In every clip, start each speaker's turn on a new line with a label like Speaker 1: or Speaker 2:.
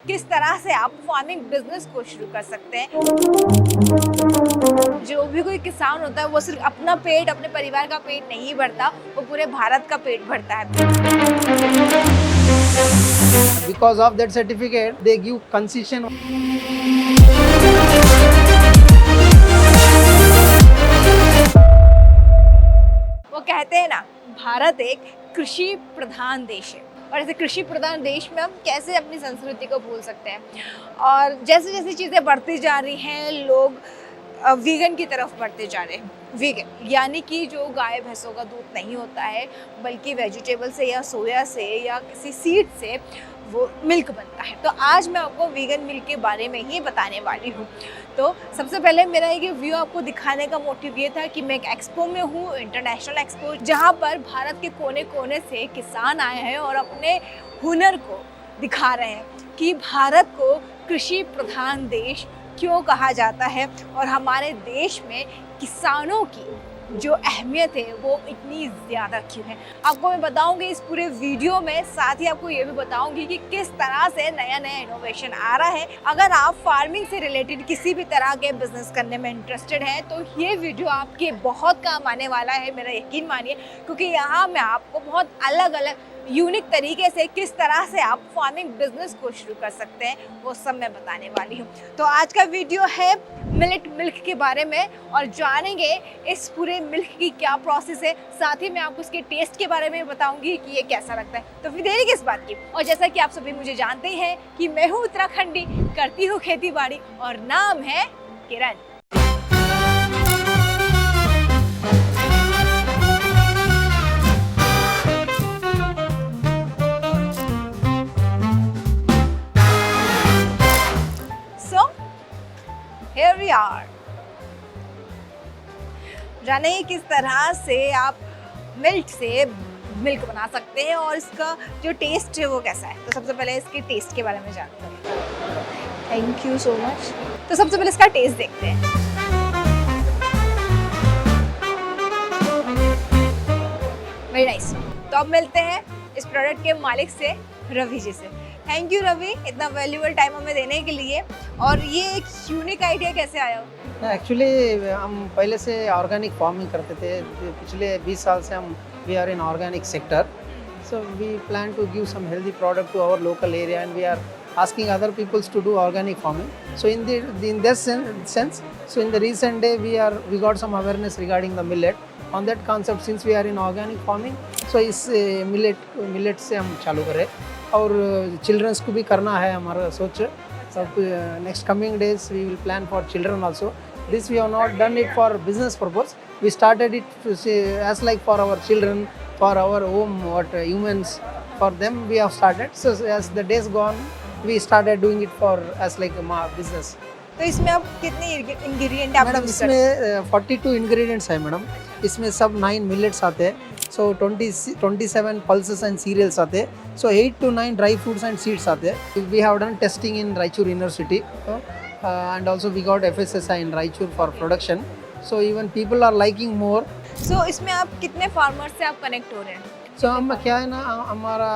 Speaker 1: किस तरह से आप फार्मिंग बिजनेस को शुरू कर सकते हैं। जो भी कोई किसान होता है वो सिर्फ अपना पेट, अपने परिवार का पेट नहीं भरता, वो पूरे भारत का पेट भरता है।
Speaker 2: Because of that certificate, they give concession.
Speaker 1: वो कहते हैं ना, भारत एक कृषि प्रधान देश है और ऐसे कृषि प्रधान देश में हम कैसे अपनी संस्कृति को भूल सकते हैं। और जैसे जैसे चीज़ें बढ़ती जा रही हैं, लोग वीगन की तरफ बढ़ते जा रहे हैं। वीगन यानी कि जो गाय भैंसों का दूध नहीं होता है, बल्कि वेजिटेबल से या सोया से या किसी सीड से वो मिल्क बनता है। तो आज मैं आपको वीगन मिल्क के बारे में ही बताने वाली हूँ। तो सबसे पहले मेरा ये व्यू आपको दिखाने का मोटिव ये था कि मैं एक एक्सपो में हूँ, इंटरनेशनल एक्सपो, जहाँ पर भारत के कोने कोने से किसान आए हैं और अपने हुनर को दिखा रहे हैं कि भारत को कृषि प्रधान देश क्यों कहा जाता है और हमारे देश में किसानों की जो अहमियत है वो इतनी ज़्यादा क्यों है। आपको मैं बताऊंगी इस पूरे वीडियो में, साथ ही आपको ये भी बताऊंगी कि किस तरह से नया नया इनोवेशन आ रहा है। अगर आप फार्मिंग से रिलेटेड किसी भी तरह के बिजनेस करने में इंटरेस्टेड हैं तो ये वीडियो आपके बहुत काम आने वाला है, मेरा यकीन मानिए, क्योंकि यहाँ मैं आपको बहुत अलग अलग यूनिक तरीके से किस तरह से आप फार्मिंग बिजनेस को शुरू कर सकते हैं वो सब मैं बताने वाली हूँ। तो आज का वीडियो है मिलेट मिल्क के बारे में और जानेंगे इस पूरे मिल्क की क्या प्रोसेस है। साथ ही मैं आपको इसके टेस्ट के बारे में बताऊंगी कि ये कैसा लगता है। तो फिर देरी किस बात की। और जैसा कि आप सभी मुझे जानते हैं कि मैं हूँ उत्तराखंडी, करती हूँ खेती बाड़ी और नाम है किरण। Here we are. जाने किस तरह से आप मिल्क से मिल्क बना सकते हैं और इसका जो टेस्ट है वो कैसा है। तो सबसे पहले इसके टेस्ट के बारे में जानते हैं। Thank you so much. तो सबसे पहले इसका टेस्ट देखते हैं। Very nice. तो अब मिलते हैं इस प्रोडक्ट के मालिक से, रवि जी से। थैंक यू रवि, इतना वैल्यूबल टाइम हमें देने के लिए। और ये एक यूनिक आइडिया कैसे आया?
Speaker 2: एक्चुअली हम पहले से ऑर्गेनिक फार्मिंग करते थे। पिछले 20 साल से हम we are in organic sector, so we plan to give some healthy product to our local area and we are asking other peoples to do organic farming. So in this sense, so in the recent day we got some awareness regarding the millet. On that concept, since we are in organic farming, so इस millet से हम चालू करें और children's को भी करना है हमारा सोच। सब next coming days we will plan for children also. This we have not done it for business purpose. We started it as like for our children, for our home, what humans, for them we have started. So as the days gone, we started doing it for as like a business.
Speaker 1: तो इसमें आप कितने ingredient आप
Speaker 2: madam इसमें 42 ingredients है madam. इसमें सब 9 millets आते हैं, सो 27 पल्सेस एंड सीरियल्स आते हैं, so 8 to 9 dry fruits and seeds आते हैं। We have done testing in Raichur university and also we got FSSI in Raichur for production, so even people are liking more.
Speaker 1: So इसमें आप कितने farmer से आप connect हो रहे हैं?
Speaker 2: सो हम क्या है ना, हमारा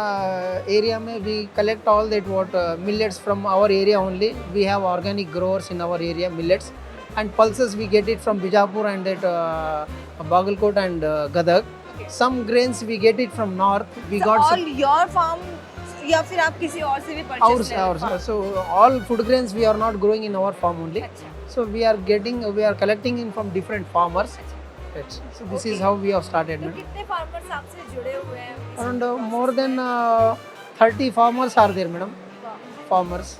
Speaker 2: एरिया में we collect all that what millets from our area only. We have organic growers in our area millets and pulses we get it from Bijapur and that Bagalkot and Gadag. Some grains we get it from north. We
Speaker 1: so
Speaker 2: got
Speaker 1: all your farm या फिर आप किसी और से भी purchase करते हैं?
Speaker 2: So all food grains we are not growing in our farm only. So we are collecting in from different farmers. So this is how we have started.
Speaker 1: तो कितने फार्मर्स आपसे जुड़े हुए हैं?
Speaker 2: Around more than 30 farmers are there, madam. Farmers.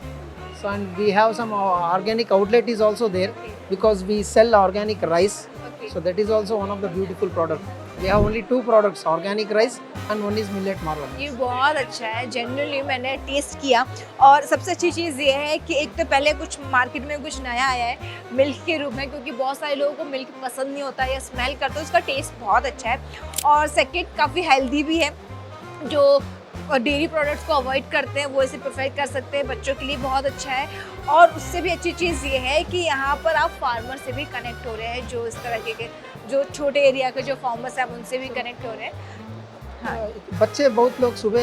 Speaker 2: So and we have some organic outlet is also there because we sell organic rice. So that is also one of the beautiful product. We have only 2 products, organic rice and one is millet marwan.
Speaker 1: ये बहुत अच्छा है। Generally मैंने test किया और सबसे अच्छी चीज़ ये है कि एक तो पहले कुछ मार्केट में कुछ नया आया है मिल्क के रूप में, क्योंकि बहुत सारे लोगों को मिल्क पसंद नहीं होता या स्मेल करते, उसका टेस्ट बहुत अच्छा है। और सेकेंड काफ़ी हेल्दी भी है। जो डेयरी प्रोडक्ट्स को अवॉइड करते हैं वो इसे प्रेफर कर सकते हैं, बच्चों के लिए बहुत अच्छा है। और उससे भी अच्छी चीज़ ये है कि यहाँ पर आप फार्मर से भी कनेक्ट हो रहे हैं, जो इस तरह के जो छोटे एरिया के जो फार्मर्स हैं आप उनसे भी कनेक्ट हो रहे हैं। हाँ।
Speaker 2: बच्चे बहुत लोग सुबह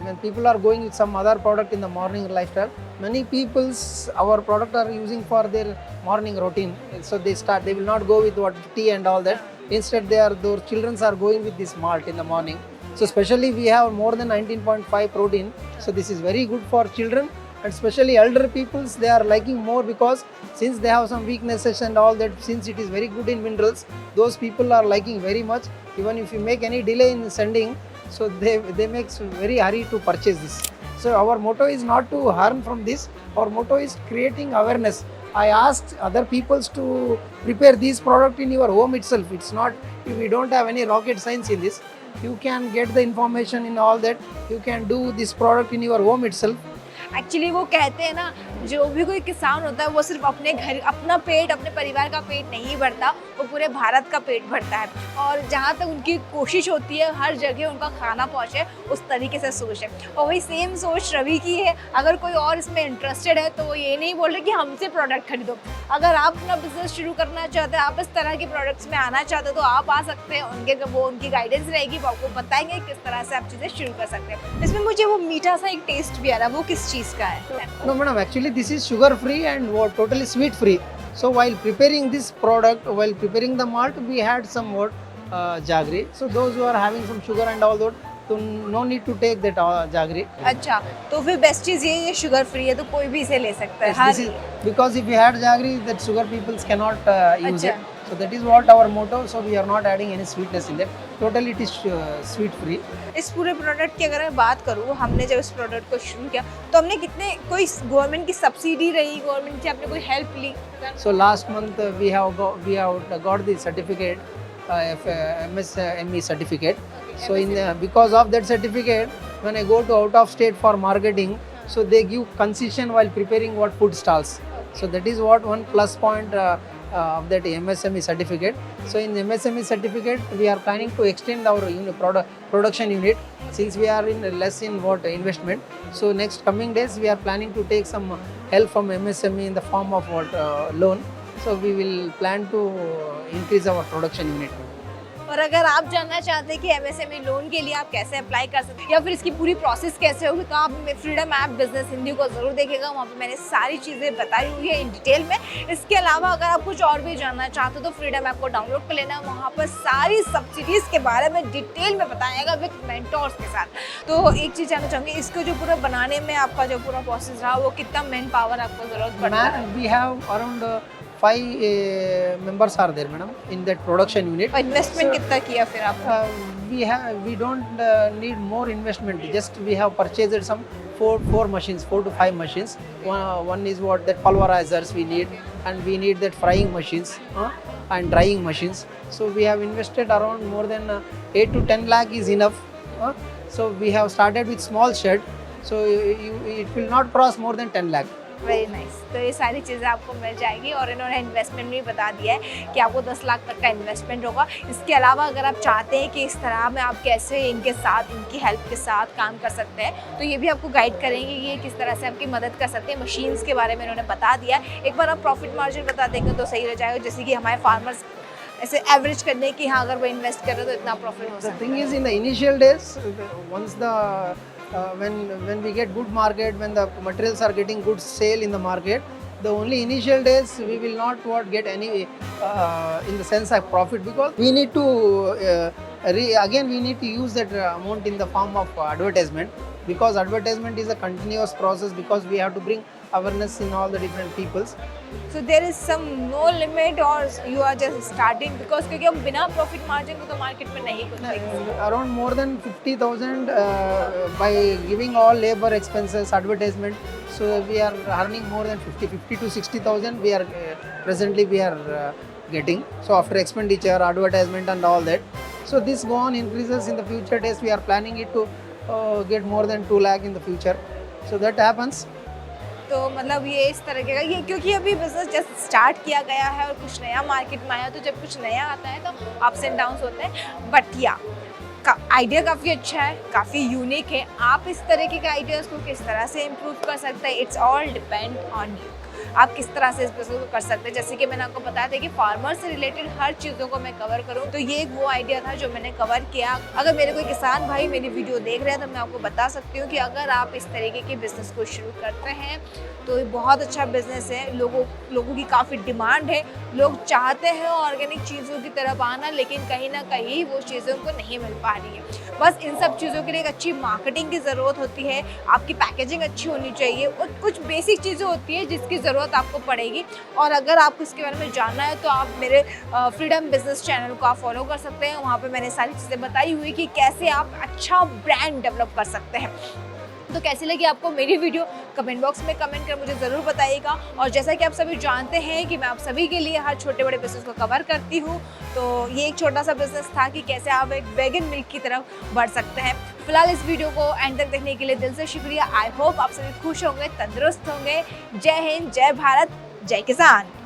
Speaker 2: when people are going with some other product in the morning lifestyle, many people's our product are using for their morning routine. So they will not go with what tea and all that. Instead, those children are going with this malt in the morning. So especially we have more than 19.5 protein. So this is very good for children, and especially elder peoples, they are liking more because since they have some weaknesses and all that, since it is very good in minerals, those people are liking very much. Even if you make any delay in sending, so they make very hurry to purchase this. So our motto is not to harm from this. Our motto is creating awareness. I asked other peoples to prepare this product in your home itself. It's not, if we don't have any rocket science in this, you can get the information in all that. You can do this product in your home itself.
Speaker 1: Actually वो कहते हैं ना, जो भी कोई किसान होता है वो सिर्फ अपने घर, अपना पेट, अपने परिवार का पेट नहीं भरता, वो पूरे भारत का पेट भरता है। और जहाँ तक उनकी कोशिश होती है हर जगह उनका खाना पहुँचे, उस तरीके से सोच है। और वही सेम सोच रवि की है। अगर कोई और इसमें इंटरेस्टेड है तो वो ये नहीं बोल रहे कि हमसे प्रोडक्ट खरीदो। अगर आप अपना बिजनेस शुरू करना चाहते हैं, आप इस तरह के प्रोडक्ट्स में आना चाहते हो तो आप आ सकते हैं। उनकी गाइडेंस रहेगी, वो आपको बताएंगे किस तरह से आप चीज़ें शुरू कर सकते हैं। इसमें मुझे वो मीठा सा एक टेस्ट भी आ रहा है, वो किस चीज़ का है?
Speaker 2: No, madam, actually this is sugar free and totally sweet free. So while preparing this product, while preparing the malt, we had some more jaggery. So those who are having some sugar and all that, so no need to take that jaggery.
Speaker 1: अच्छा, तो फिर best चीज़ ये sugar free है तो कोई भी इसे ले सकता है।
Speaker 2: This is because if we had jaggery, that sugar peoples cannot use
Speaker 1: अच्छा।
Speaker 2: it. So that is what our motto. So we are not adding any sweetness in that. Totally it is sweet free.
Speaker 1: इस पूरे product की अगर मैं बात करूँ, हमने जब इस प्रोडक्ट को शुरू किया तो हमने कितने, कोई गवर्नमेंट की सब्सिडी रही, गवर्नमेंट से आपने कोई help Lee?
Speaker 2: So last month we have got the certificate, MSME certificate. So because of that certificate, when I go to out of state for marketing, so they give concession while preparing what food stalls. So that is what one plus point of that MSME certificate. So in MSME certificate, we are planning to extend our production unit since we are in less in what investment. So next coming days, we are planning to take some help from MSME in the form of what loan. So we will plan to increase our production unit.
Speaker 1: और अगर आप जानना चाहते हैं कि MSME loan के लिए आप कैसे अप्लाई कर सकते हैं या फिर इसकी पूरी प्रोसेस कैसे होगी, तो आप फ्रीडम ऐप बिजनेस हिंदी को ज़रूर देखिएगा। वहाँ पे मैंने सारी चीज़ें बताई हुई है इन डिटेल में। इसके अलावा अगर आप कुछ और भी जानना चाहते हो तो फ्रीडम ऐप को डाउनलोड कर लेना। वहाँ पर सारी सब्सिडीज़ के बारे में डिटेल में बताएगा विद मेंटोर्स के साथ। तो एक चीज़ जानना चाहूँगी, इसको जो पूरा बनाने में आपका जो पूरा प्रोसेस रहा वो कितना मैन पावर आपको ज़रूरत पड़ता है?
Speaker 2: We have around 5 members are there, madam, in that production unit.
Speaker 1: Investment कितना किया फिर आप?
Speaker 2: We don't need more investment. Just we have purchased some four machines, 4 to 5 machines. One is what that pulverizers we need, and we need that frying machines and drying machines. So we have invested around more than 8 to 10 lakh is enough. So we have started with small shed. So it will not cross more than 10 lakh.
Speaker 1: Very nice. तो ये सारी चीज़ें आपको मिल जाएगी और इन्होंने investment भी बता दिया है कि आपको 10 लाख तक का इन्वेस्टमेंट होगा। इसके अलावा अगर आप चाहते हैं कि इस तरह में आप कैसे इनके साथ, इनकी हेल्प के साथ काम कर सकते हैं, तो ये भी आपको गाइड करेंगे कि ये किस तरह से आपकी मदद कर सकते हैं। मशीन्स के बारे में इन्होंने बता दिया। एक बार आप प्रॉफिट मार्जिन बता देंगे तो सही रह जाएगा, जैसे कि हमारे फार्मर्स ऐसे एवरेज करने की, हाँ अगर वो इन्वेस्ट कर रहे तो इतना प्रॉफिट हो सकता है।
Speaker 2: The thing is, in the initial days, once the when we get good market, when the materials are getting good sale in the market, the only initial days we will not get any in the sense of profit, because we need to again we need to use that amount in the form of advertisement, because advertisement is a continuous process, because we have to bring awareness in all the different peoples.
Speaker 1: So there is some no limit or you are just starting, because क्योंकि हम बिना profit margin को तो market में नहीं कुछ देंगे।
Speaker 2: Around more than 50,000 by giving all labor expenses, advertisement. So we are earning more than 50 to 60,000. We are presently getting. So after expenditure, advertisement and all that. So this go on increases in the future days. We are planning it to get more than 2 lakh in the future. So that happens.
Speaker 1: तो मतलब ये इस तरह का, ये क्योंकि अभी business just start किया गया है और कुछ नया मार्केट में आया, तो जब कुछ नया आता है तो अप्स एंड डाउन्स होते हैं। बट या आइडिया काफ़ी अच्छा है, काफ़ी यूनिक है। आप इस तरीके के आइडियाज़ को किस तरह से इम्प्रूव कर सकते हैं, it's all depend on you. आप किस तरह से इस बिजनेस को कर सकते हैं। जैसे कि मैंने आपको बताया था कि फार्मर से रिलेटेड हर चीज़ों को मैं कवर करूँ, तो ये एक वो आइडिया था जो मैंने कवर किया। अगर मेरे कोई किसान भाई मेरी वीडियो देख रहे हैं तो मैं आपको बता सकती हूँ कि अगर आप इस तरीके के बिज़नेस को शुरू करते हैं तो ये बहुत अच्छा बिज़नेस है। लोगों की काफ़ी डिमांड है, लोग चाहते हैं ऑर्गेनिक चीज़ों की तरफ आना, लेकिन कहीं ना कहीं वो चीज़ों को नहीं मिल पा रही है। बस इन सब चीज़ों के लिए एक अच्छी मार्केटिंग की ज़रूरत होती है, आपकी पैकेजिंग अच्छी होनी चाहिए और कुछ बेसिक चीज़ें होती है जिसकी ज़रूरत आपको पड़ेगी। और अगर आपको इसके बारे में जानना है तो आप मेरे फ्रीडम बिजनेस चैनल को आप फॉलो कर सकते हैं। वहाँ पे मैंने सारी चीज़ें बताई हुई कि कैसे आप अच्छा ब्रांड डेवलप कर सकते हैं। तो कैसी लगी आपको मेरी वीडियो, कमेंट बॉक्स में कमेंट कर मुझे ज़रूर बताइएगा। और जैसा कि आप सभी जानते हैं कि मैं आप सभी के लिए हर छोटे बड़े बिज़नेस को कवर करती हूँ, तो ये एक छोटा सा बिज़नेस था कि कैसे आप एक वेगन मिल्क की तरफ बढ़ सकते हैं। फिलहाल इस वीडियो को एंड तक देखने के लिए दिल से शुक्रिया। आई होप आप सभी खुश होंगे, तंदुरुस्त होंगे। जय हिंद, जय भारत, जय किसान।